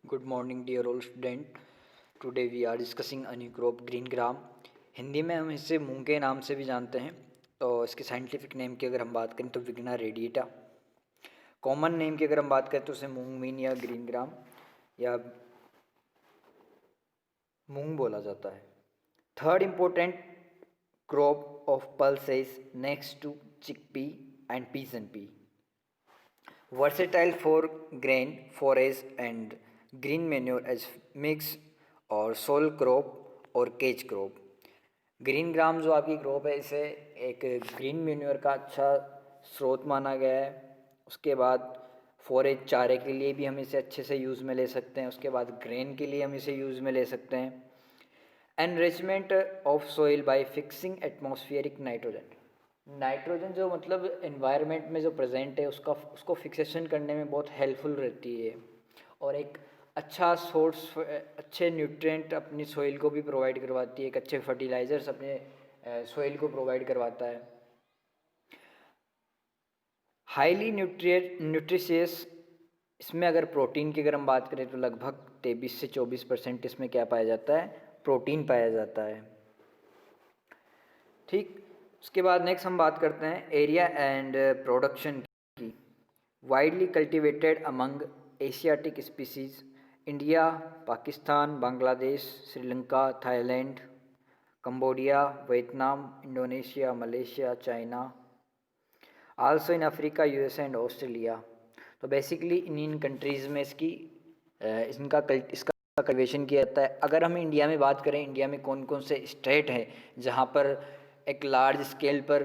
Good morning, dear all student. Today we are discussing a new crop green gram. Hindi में हम इसे मूंग के नाम से भी जानते हैं। तो इसके साइंटिफिक नेम की अगर हम बात करें तो विग्ना रेडिएटा। कॉमन नेम की अगर हम बात करें तो उसे मूंग मीन या ग्रीन ग्राम या मूंग बोला जाता है। Third important crop of pulses next to chickpea and peas and pea. Versatile for grain, forage and green manure as mix और सोल क्रॉप और केज क्रॉप। ग्रीन ग्राम जो आपकी क्रॉप है इसे एक ग्रीन मेन्योर का अच्छा स्रोत माना गया है। उसके बाद फॉरेज चारे के लिए भी हम इसे अच्छे से यूज़ में ले सकते हैं। उसके बाद ग्रेन के लिए हम इसे यूज़ में ले सकते हैं। Enrichment of soil by fixing atmospheric nitrogen. Nitrogen जो मतलब एनवायरनमेंट में जो प्रेजेंट है उसको फिक्सेशन करने में बहुत हेल्पफुल रहती है और एक अच्छा सोर्स अच्छे न्यूट्रिएंट अपनी सॉइल को भी प्रोवाइड करवाती है। एक अच्छे फर्टिलाइजर्स अपने सॉइल को प्रोवाइड करवाता है। हाईली न्यूट्रिशियस, इसमें अगर प्रोटीन की अगर हम बात करें तो लगभग 23 से 24% इसमें क्या पाया जाता है, प्रोटीन पाया जाता है। ठीक, उसके बाद नेक्स्ट हम बात करते हैं एरिया एंड प्रोडक्शन की। Widely cultivated among Asiatic species India, Pakistan, Bangladesh, Sri Lanka, Thailand, Cambodia, Vietnam, Indonesia, Malaysia, China, also in Africa, USA and Australia. तो बेसिकली इन कंट्रीज़ में इसका कल्टिवेशन किया जाता है। अगर हम इंडिया में बात करें, इंडिया में कौन कौन से स्टेट हैं जहाँ पर एक लार्ज स्केल पर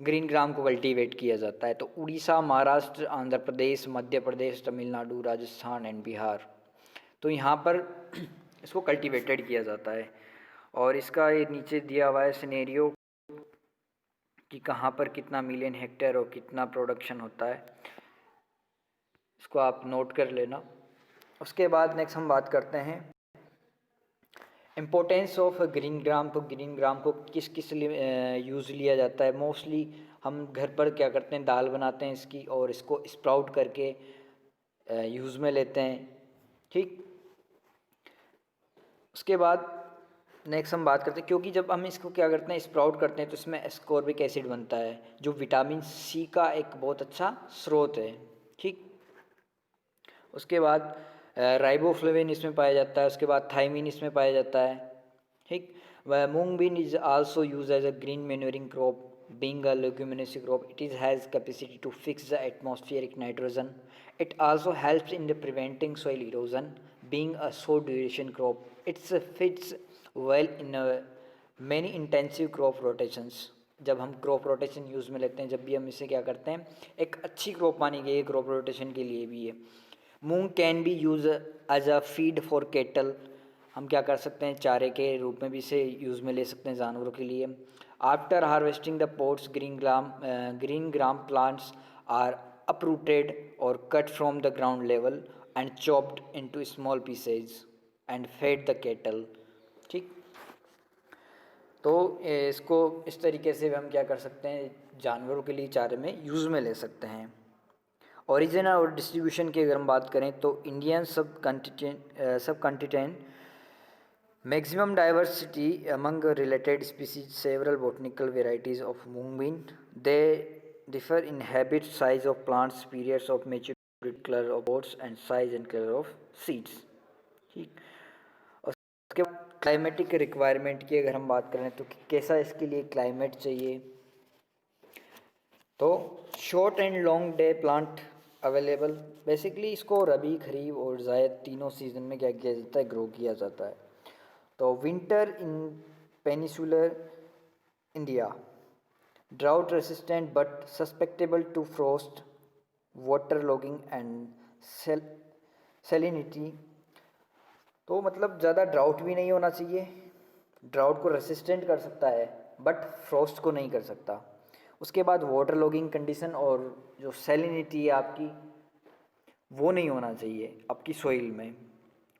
ग्रीन ग्राम को कल्टीवेट किया जाता है, तो उड़ीसा, महाराष्ट्र, आंध्र प्रदेश, मध्य प्रदेश, तमिलनाडु, राजस्थान एंड बिहार। तो यहाँ पर इसको कल्टीवेटेड किया जाता है और इसका ये नीचे दिया हुआ है सिनेरियो कि कहाँ पर कितना मिलियन हेक्टेयर और कितना प्रोडक्शन होता है, इसको आप नोट कर लेना। उसके बाद नेक्स्ट हम बात करते हैं इम्पोर्टेंस ऑफ ग्रीन ग्राम। तो ग्रीन ग्राम को किस किस लिए यूज़ लिया जाता है। मोस्टली हम घर पर क्या करते हैं, दाल बनाते हैं इसकी और इसको स्प्राउट करके यूज़ में लेते हैं। ठीक, उसके बाद नेक्स्ट हम बात करते हैं, क्योंकि जब हम इसको क्या करते हैं, स्प्राउट करते हैं तो इसमें एस्कॉर्बिक एसिड बनता है जो विटामिन सी का एक बहुत अच्छा स्रोत है। ठीक, उसके बाद राइबोफ्लेविन इसमें पाया जाता है। उसके बाद थाइमिन इसमें पाया जाता है। ठीक, वह moong bean is also use as a green manuring crop being a leguminous crop. It has capacity to fix the atmospheric nitrogen. It also helps in the preventing soil erosion. Being a short duration crop, it fits well in many intensive crop rotations. जब हम crop rotation use में लेते हैं, जब भी हम इसे क्या करते हैं, एक अच्छी क्रॉप मानी गई है क्रॉप रोटेशन के लिए भी है। Moong can be use as a feed for cattle. हम क्या कर सकते हैं, चारे के रूप में भी इसे यूज़ में ले सकते हैं जानवरों के लिए। After harvesting the pods green gram plants are uprooted or cut from the ground level and chopped into small pieces and fed the cattle। ठीक, तो इसको इस तरीके से हम क्या कर सकते हैं, जानवरों के लिए चारे में यूज़ में ले सकते हैं। ओरिजिन और डिस्ट्रीब्यूशन की अगर हम बात करें तो इंडियन सब continent maximum diversity among related species, several botanical varieties of mung bean. They differ in habit, size of plants, periods of maturity, color of pods and size and color of seeds। ठीक, और उसके बाद climatic requirement की अगर हम बात करें तो कैसा इसके लिए क्लाइमेट चाहिए, तो short and long day plant available. Basically इसको रबी, खरीफ और जायद तीनों सीजन में क्या किया जाता है, ग्रो किया जाता है। तो winter in peninsular India, drought resistant but susceptible to frost, water logging and salinity. तो मतलब ज़्यादा ड्राउट भी नहीं होना चाहिए, ड्राउट को रेसिस्टेंट कर सकता है बट फ्रोस्ट को नहीं कर सकता। उसके बाद वाटर लॉगिंग कंडीशन और जो सेलिनिटी है आपकी, वो नहीं होना चाहिए आपकी सॉइल में।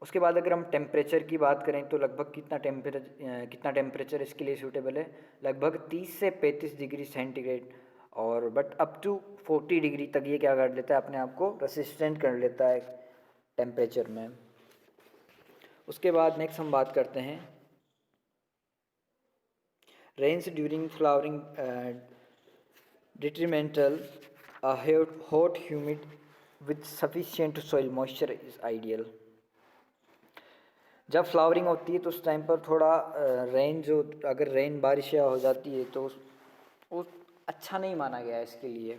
उसके बाद अगर हम टेम्परेचर की बात करें तो लगभग कितना टेम्परेचर इसके लिए सूटेबल है, लगभग 30 से 35 डिग्री सेंटीग्रेड और बट अप टू 40 डिग्री तक ये क्या कर लेता है, अपने आप को रेसिस्टेंट कर लेता है टेम्परेचर में। उसके बाद नेक्स्ट हम बात करते हैं rains during flowering detrimental, hot, humid with sufficient soil moisture is ideal. जब फ्लावरिंग होती है तो उस टाइम पर थोड़ा रेन जो अगर रेन बारिश या हो जाती है तो वो अच्छा नहीं माना गया है इसके लिए.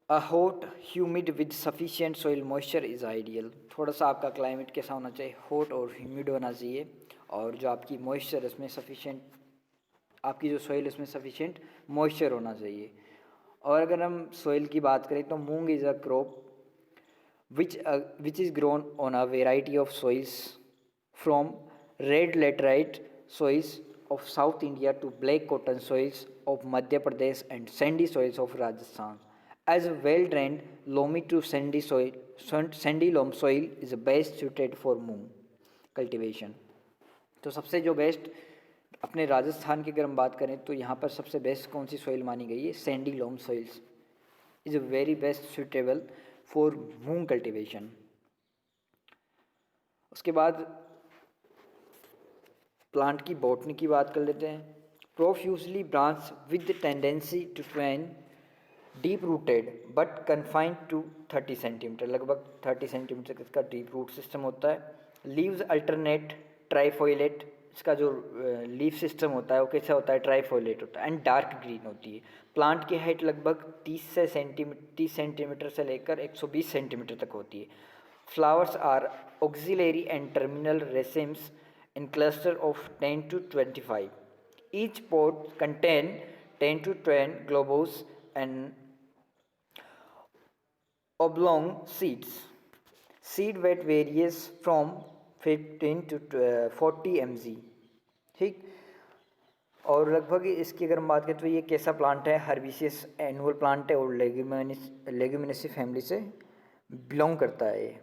A hot humid with sufficient soil moisture is ideal. थोड़ा सा आपका क्लाइमेट कैसा होना चाहिए, हॉट और ह्यूमिड होना चाहिए, और जो आपकी मॉइस्चर उसमें सफिशिएंट, आपकी जो सॉइल उसमें सफिशिएंट मॉइस्चर होना चाहिए. और अगर हम सॉइल की बात करें तो moong is a crop which is grown on a variety of soils from red laterite soils of South India to black cotton soils of Madhya Pradesh and sandy soils of Rajasthan. As a well-drained loamy to sandy loam soil is best suited for moong cultivation. तो सबसे जो best अपने राजस्थान की अगर हम बात करें तो यहाँ पर सबसे बेस्ट कौन सी सॉइल मानी गई है, sandy loam soils is a very best suitable for moong cultivation. उसके बाद प्लांट की बॉटनी की बात कर लेते हैं. Profusely branch with tendency to twine deep rooted but confined to 30 centimetre, लगभग 30 सेंटीमीटर इसका डीप रूट सिस्टम होता है. लीव्स अल्टरनेट ट्राइफोइलेट, इसका जो लीफ सिस्टम होता है वो कैसा होता है, ट्राइफोइलेट होता है, एंड डार्क ग्रीन होती है. प्लांट की हाइट लगभग 30 सेंटीमीटर से लेकर 120 सेंटीमीटर तक होती है. Flowers are axillary and terminal racemes in cluster of 10 to 25. Each pod contain 10 to 10 globose and oblong seeds. Seed weight varies from 15 to 40 mg. ठीक. और लगभग इसकी अगर हम बात करें तो ये कैसा प्लांट है, हर्बिशियस एनुअल प्लांट है और लेग्यूमिनेसी फैमिली से बिलोंग करता है ये.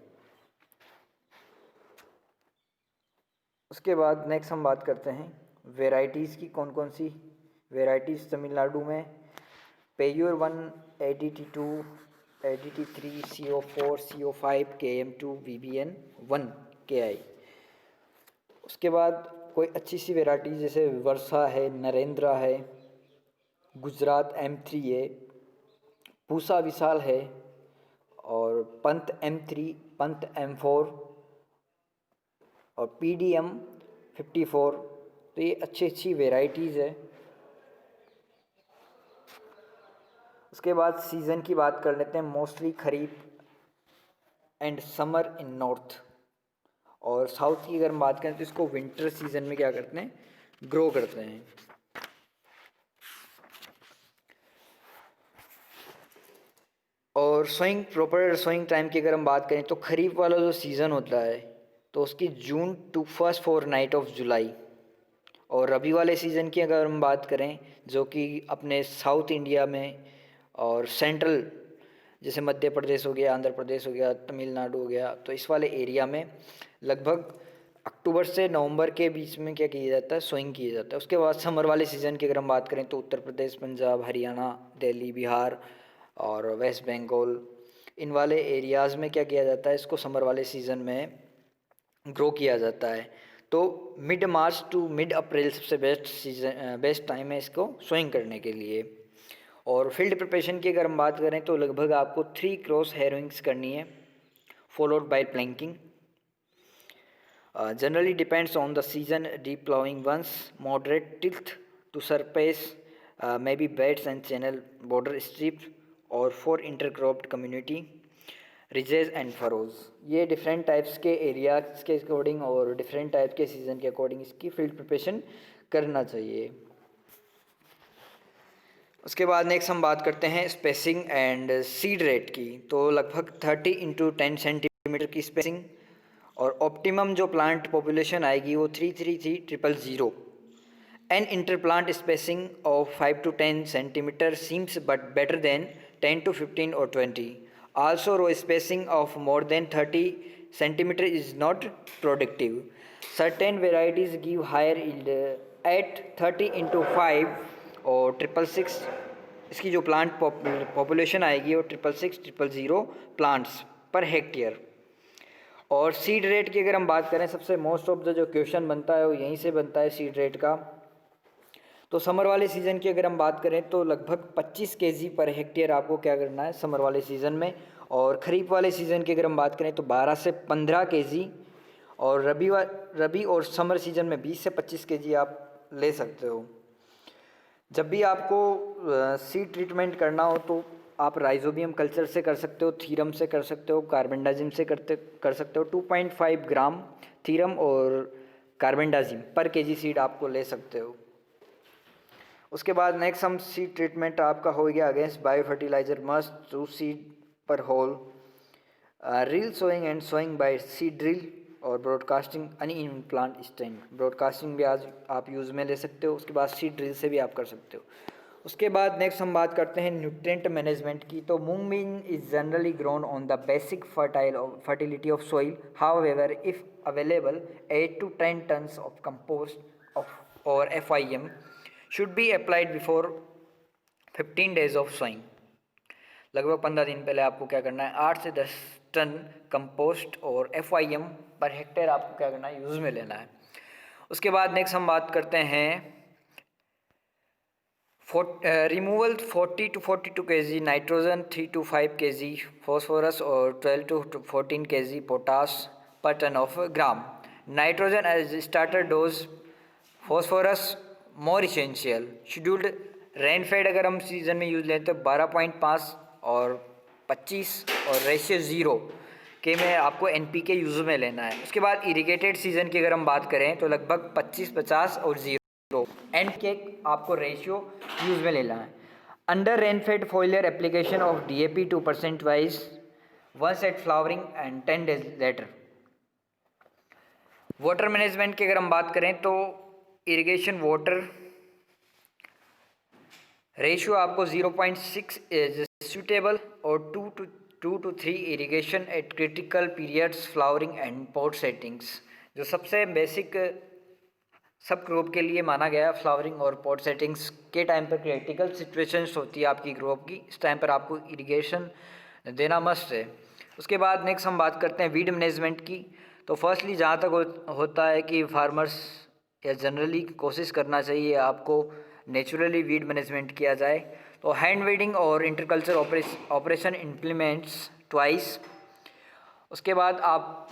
उसके बाद नेक्स्ट हम बात करते हैं वेराइटीज़ की. कौन कौन सी वेराइटीज़ तमिलनाडु में, पेयूर 1, ADT2, ADT3, CO4, CO5, KM2, VBN 1, KI. उसके बाद कोई अच्छी सी वेराइटी जैसे वर्षा है, नरेंद्रा है, गुजरात M3 है, पूसा विशाल है, और पंत M3, पंत M4 और PDM 54. तो ये अच्छी वेराइटीज़ है. उसके बाद सीज़न की बात कर लेते हैं. Mostly kharif and summer in north, और साउथ की अगर हम बात करें तो इसको विंटर सीजन में क्या करते हैं, ग्रो करते हैं. और प्रॉपर सोइंग टाइम की अगर हम बात करें तो खरीफ वाला जो सीज़न होता है तो उसकी जून टू फर्स्ट फोरनाइट ऑफ जुलाई. और रबी वाले सीज़न की अगर हम बात करें जो कि अपने साउथ इंडिया में और सेंट्रल जैसे मध्य प्रदेश हो गया, आंध्र प्रदेश हो गया, तमिलनाडु हो गया, तो इस वाले एरिया में लगभग अक्टूबर से नवंबर के बीच में क्या किया जाता है, सोइंग किया जाता है. उसके बाद समर वाले सीज़न की अगर हम बात करें तो उत्तर प्रदेश, पंजाब, हरियाणा, दिल्ली, बिहार और वेस्ट बंगाल, इन वाले एरियाज़ में क्या किया जाता है, इसको समर वाले सीज़न में ग्रो किया जाता है. तो मिड मार्च टू मिड अप्रैल सबसे बेस्ट टाइम है इसको सोइंग करने के लिए. और फील्ड प्रिपरेशन की अगर हम बात करें तो लगभग आपको 3 क्रॉस हैरोइंग्स करनी है followed by planking. Generally depends on the season. Deep ploughing once moderate tilth to surface may be beds and channel border strips और for intercropped community ridges and furrows. ये डिफरेंट टाइप्स के areas के according और different type के season के according इसकी field preparation करना चाहिए. उसके बाद नेक्स्ट हम बात करते हैं स्पेसिंग एंड सीड रेट की. तो लगभग 30 × 10 सेंटीमीटर की स्पेसिंग, और ऑप्टिमम जो प्लांट पॉपुलेशन आएगी वो 333,000. An interplant spacing of 5 to 10 centimetre seems but better than 10 to 15 or 20. Also, row spacing of more than 30 centimeter is not productive. Certain varieties give higher yield at 30 × 5 और 666. इसकी जो plant population आएगी वो 666,000 plants per hectare. और seed rate की अगर हम बात करें, सबसे मोस्ट ऑफ द जो क्वेश्चन बनता है वो यहीं से बनता है सीड रेट का। तो समर वाले सीज़न की अगर हम बात करें तो लगभग 25 केजी पर हेक्टेयर आपको क्या करना है समर वाले सीज़न में। और ख़रीफ वाले सीज़न की अगर हम बात करें तो 12 से 15 केजी, और रबी और समर सीज़न में 20 से 25 केजी आप ले सकते हो। जब भी आपको सीड ट्रीटमेंट करना हो तो आप राइजोबियम कल्चर से कर सकते हो, थीरम से कर सकते हो, कार्बेंडाजिम से कर सकते हो। 2.5 ग्राम थीरम और कार्बेंडाजिम पर केजी सीड आपको ले सकते हो। उसके बाद नेक्स्ट हम सीड ट्रीटमेंट आपका हो गया against bio fertiliser must through seed per hole, reel sowing and sowing by seed drill, और broadcasting uneven plant stem. Broadcasting भी आज आप यूज़ में ले सकते हो, उसके बाद सीड ड्रिल से भी आप कर सकते हो। उसके बाद नेक्स्ट हम बात करते हैं न्यूट्रिएंट मैनेजमेंट की। तो moong bean is generally grown on the basic fertility of soil, however if available 8 to 10 tons of compost of or FIM should be applied before 15 days of sowing। लगभग 15 दिन पहले आपको क्या करना है, 8 से 10 टन कंपोस्ट और FIM पर हेक्टेयर आपको क्या करना है, यूज़ में लेना है। उसके बाद नेक्स्ट हम बात करते हैं removal 40 to 42 kg nitrogen, 3 to 5 kg phosphorus और 12 to 14 kg potash per tonne of gram. Nitrogen as starter dose, phosphorus more essential. Scheduled rainfed अगर हम सीजन में यूज लेते हैं 12.5 और 25 और रेशियो 0 के में आपको NPK यूज़ में लेना है। उसके बाद इरिगेटेड सीजन की अगर हम बात करें तो लगभग 25, 50 और 0 NPK आपको रेशियो यूज़ में लेना है। Under rainfed foliar application of DAP 2% wise once at flowering and 10 days later. Water management की अगर हम बात करें तो इरिगेशन वाटर रेशियो आपको 0.6 इज सूटेबल, और 2 to 3 irrigation eight critical periods flowering and pot settings. जो सबसे बेसिक सब क्रॉप के लिए माना गया है, फ्लावरिंग और पॉट सेटिंग्स के टाइम पर क्रिटिकल सिचुएशंस होती है आपकी क्रॉप की, इस टाइम पर आपको इरिगेशन देना मस्ट है। उसके बाद नेक्स्ट हम बात करते हैं वीड मैनेजमेंट की। तो फर्स्टली जहाँ तक होता है कि फार्मर्स या जनरली कोशिश करना चाहिए आपको नेचुरली वीड मैनेजमेंट किया जाए। तो हैंड वीडिंग और इंटरकल्चर ऑपरेशन इम्प्लीमेंट्स ट्वाइस। उसके बाद आप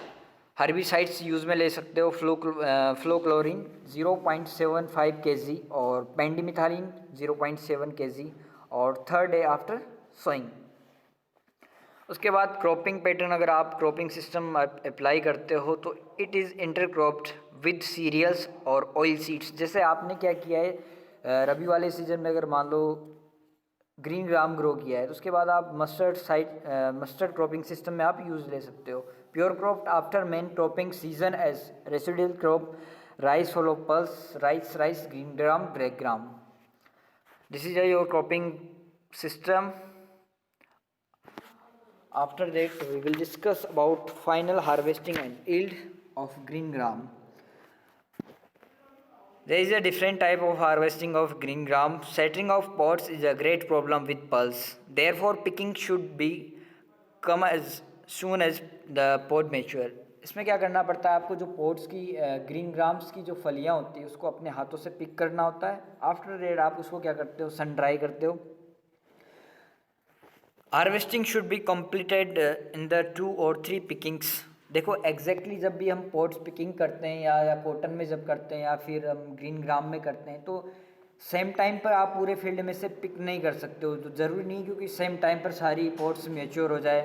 हर्बिसाइड्स यूज़ में ले सकते हो, फ्लोक्लोरिन 0.75 kg और पेंडिमिथालिन 0.7 kg और 3rd day आफ्टर सोइंग। उसके बाद क्रॉपिंग पैटर्न, अगर आप क्रॉपिंग सिस्टम अप्लाई करते हो तो इट इज़ इंटरक्रॉप्ड विद सीरियल्स और ऑयल सीड्स। जैसे आपने क्या किया है रबी वाले सीजन में, अगर मान लो ग्रीन ग्राम ग्रो किया है तो उसके बाद आप मस्टर्ड क्रॉपिंग सिस्टम में आप यूज़ ले सकते हो। Pure crop after main cropping season as residual crop rice, fallow pulse rice, green gram, black gram. This is your cropping system. After that, we will discuss about final harvesting and yield of green gram. There is a different type of harvesting of green gram. Shattering of pods is a great problem with pulse. Therefore, picking should be come as soon as the pod mature. इसमें क्या करना पड़ता है आपको, जो pods की green grams की जो फलियाँ होती है उसको अपने हाथों से पिक करना होता है। आफ्टर दैट आप उसको क्या करते हो, सन ड्राई करते हो। Harvesting should be completed in the 2 or 3 Pickings. देखो एग्जैक्टली जब भी हम पोड्स पिकिंग करते हैं या कॉटन में जब करते हैं या फिर हम ग्रीन ग्राम में करते हैं तो सेम टाइम पर आप पूरे फील्ड में से पिक नहीं कर सकते हो। तो ज़रूरी नहीं क्योंकि सेम टाइम पर सारी पोड्स मैच्योर हो जाए,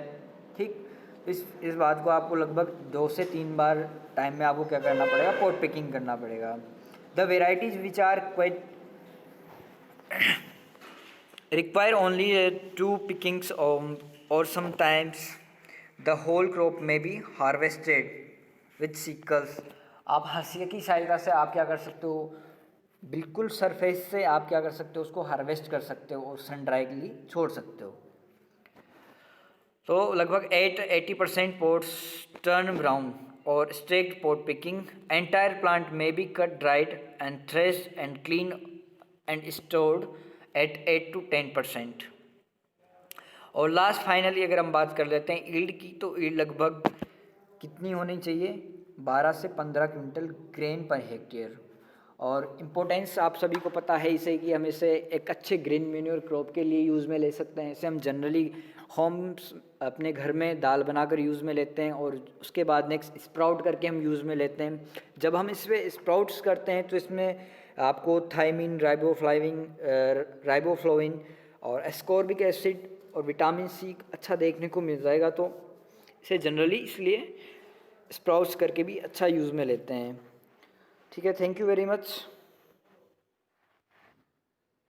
ठीक। इस बात को आपको लगभग 2 से 3 बार टाइम में आपको क्या करना पड़ेगा, पोड पिकिंग करना पड़ेगा। The varieties which are quite require only 2 pickings or sometimes the whole crop may be harvested with sickles। आप हंसिया की सहायता से आप क्या कर सकते हो, बिल्कुल सरफेस से आप क्या कर सकते हो, उसको हार्वेस्ट कर सकते हो और सन ड्राई के लिए छोड़ सकते हो। तो लगभग 80% पोड्स टर्न ब्राउन और strict pod picking. Entire plant may be cut, dried and threshed and clean and stored at 8 to 10%। और लास्ट फाइनली अगर हम बात कर लेते हैं ईल्ड की, तो ईल्ड लगभग कितनी होनी चाहिए? 12 से 15 क्विंटल ग्रेन पर हेक्टेयर। और इम्पोर्टेंस आप सभी को पता है इसे कि हम इसे एक अच्छे ग्रीन मेन्योर क्रॉप के लिए यूज़ में ले सकते हैं। इसे हम जनरली होम्स अपने घर में दाल बनाकर यूज़ में लेते हैं और उसके बाद नेक्स्ट स्प्राउट करके हम यूज़ में लेते हैं। जब हम इसमें स्प्राउट्स करते हैं तो इसमें आपको थायमिन, राइबोफ्लोविन और एस्कॉर्बिक एसिड और विटामिन सी अच्छा देखने को मिल जाएगा। तो इसे जनरली इसलिए स्प्राउट्स करके भी अच्छा यूज़ में लेते हैं। ठीक है, थैंक यू वेरी मच।